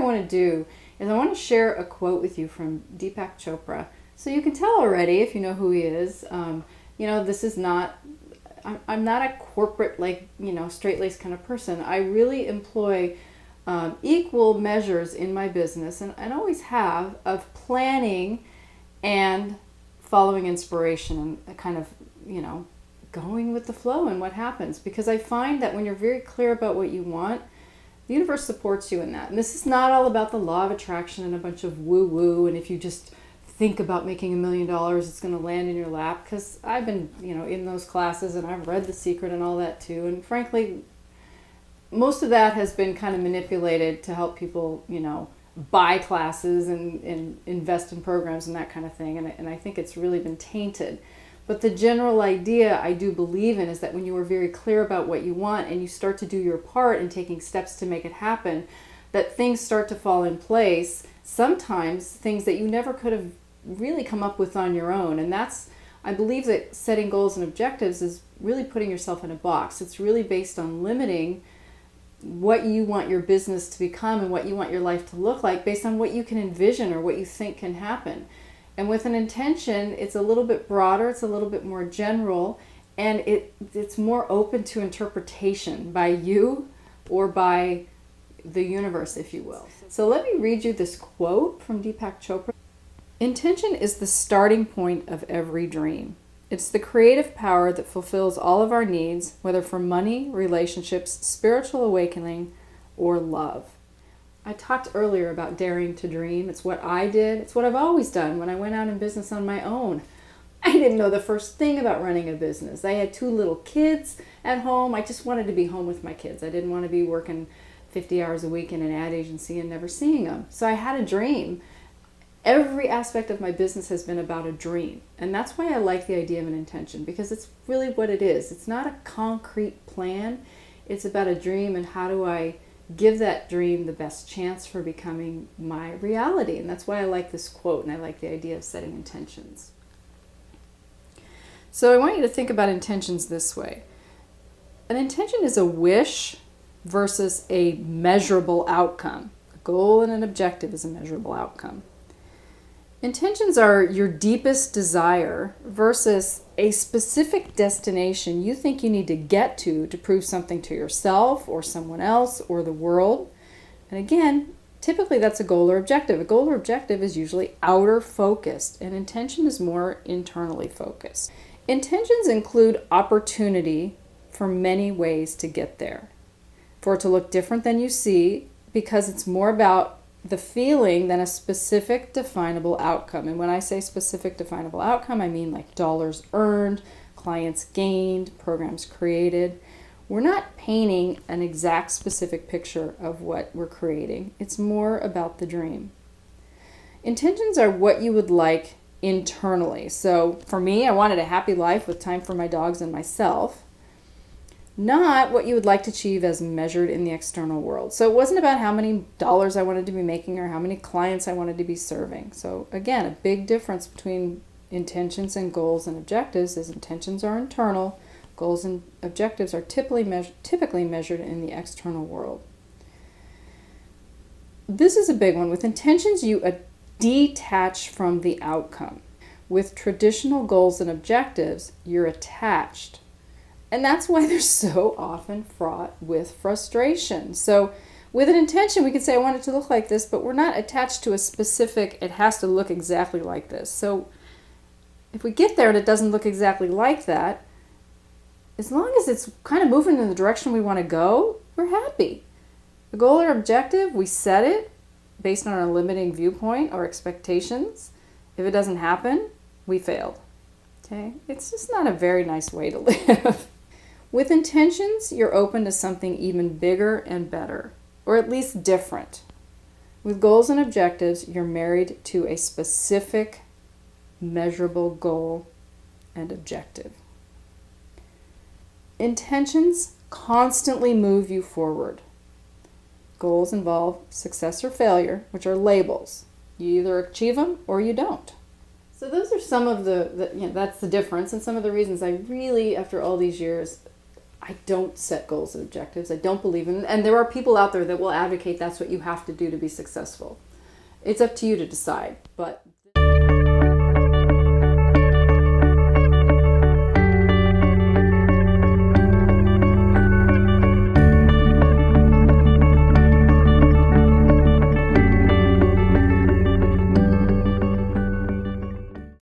want to do is I want to share a quote with you from Deepak Chopra. So you can tell already, if you know who he is, this is not, I'm not a corporate, straight-laced kind of person. I really employ equal measures in my business, and always have, of planning and following inspiration and kind of, going with the flow and what happens. Because I find that when you're very clear about what you want, the universe supports you in that. And this is not all about the law of attraction and a bunch of woo-woo, and if you just think about making $1 million, it's going to land in your lap. Because I've been, in those classes, and I've read The Secret and all that too. And frankly, most of that has been kind of manipulated to help people, buy classes and invest in programs and that kind of thing. And I think it's really been tainted. But the general idea I do believe in is that when you are very clear about what you want and you start to do your part in taking steps to make it happen, that things start to fall in place. Sometimes things that you never could have really come up with on your own. And I believe that setting goals and objectives is really putting yourself in a box. It's really based on limiting what you want your business to become and what you want your life to look like based on what you can envision or what you think can happen. And with an intention, it's a little bit broader, it's a little bit more general, and it's more open to interpretation by you or by the universe, if you will. So let me read you this quote from Deepak Chopra. Intention is the starting point of every dream. It's the creative power that fulfills all of our needs, whether for money, relationships, spiritual awakening, or love. I talked earlier about daring to dream. It's what I did. It's what I've always done when I went out in business on my own. I didn't know the first thing about running a business. I had 2 little kids at home. I just wanted to be home with my kids. I didn't want to be working 50 hours a week in an ad agency and never seeing them. So I had a dream. Every aspect of my business has been about a dream. And that's why I like the idea of an intention, because it's really what it is. It's not a concrete plan. It's about a dream, and how do I give that dream the best chance for becoming my reality. And that's why I like this quote, and I like the idea of setting intentions. So I want you to think about intentions this way. An intention is a wish versus a measurable outcome. A goal and an objective is a measurable outcome. Intentions are your deepest desire versus a specific destination you think you need to get to prove something to yourself or someone else or the world. And again, typically that's a goal or objective. A goal or objective is usually outer focused, and intention is more internally focused. Intentions include opportunity for many ways to get there. For it to look different than you see, because it's more about the feeling than a specific definable outcome. And when I say specific definable outcome, I mean like dollars earned, clients gained, programs created. We're not painting an exact specific picture of what we're creating. It's more about the dream. Intentions are what you would like internally. So for me, I wanted a happy life with time for my dogs and myself. Not what you would like to achieve as measured in the external world. So it wasn't about how many dollars I wanted to be making or how many clients I wanted to be serving. So again, a big difference between intentions and goals and objectives is intentions are internal, goals and objectives are typically measured in the external world. This is a big one. With intentions, you detach from the outcome. With traditional goals and objectives, you're attached. And that's why they're so often fraught with frustration. So with an intention, we could say, I want it to look like this, but we're not attached to a specific, it has to look exactly like this. So if we get there and it doesn't look exactly like that, as long as it's kind of moving in the direction we want to go, we're happy. The goal or objective, we set it based on our limiting viewpoint or expectations. If it doesn't happen, we failed. Okay? It's just not a very nice way to live. With intentions, you're open to something even bigger and better, or at least different. With goals and objectives, you're married to a specific, measurable goal and objective. Intentions constantly move you forward. Goals involve success or failure, which are labels. You either achieve them or you don't. So those are some of that's the difference, and some of the reasons I really, after all these years, I don't set goals and objectives. I don't believe in, and there are people out there that will advocate that's what you have to do to be successful. It's up to you to decide, but